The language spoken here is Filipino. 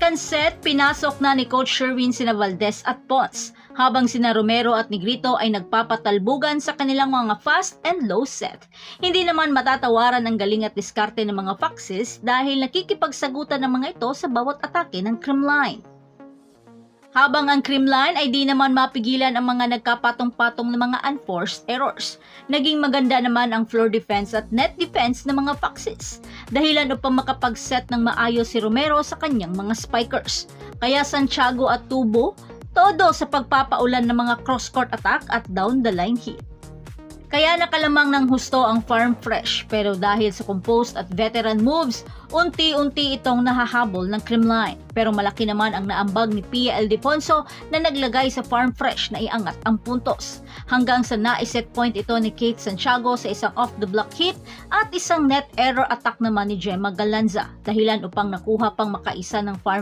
second set, pinasok na ni Coach Sherwin sina Valdez at Ponce, habang sina Romero at Negrito ay nagpapatalbugan sa kanilang mga fast and low set. Hindi naman matatawaran ang galing at diskarte ng mga Foxes dahil nakikipagsagutan ng mga ito sa bawat atake ng Creamline. Habang ang Creamline ay di naman mapigilan ang mga nagkapatong-patong ng mga unforced errors. Naging maganda naman ang floor defense at net defense ng mga Foxes, dahilan upang makapag-set ng maayos si Romero sa kanyang mga spikers. Kaya Santiago at Tubo, todo sa pagpapaulan ng mga cross-court attack at down-the-line hit. Kaya nakalamang ng husto ang Farm Fresh, pero dahil sa composed at veteran moves, unti-unti itong nahahabol ng Creamline. Pero malaki naman ang naambag ni Pia Ildefonso na naglagay sa Farm Fresh na iangat ang puntos. Hanggang sa naiset point ito ni Kate Santiago sa isang off-the-block hit at isang net error attack naman ni Gemma Galanza, dahilan upang nakuha pang makaisa ng Farm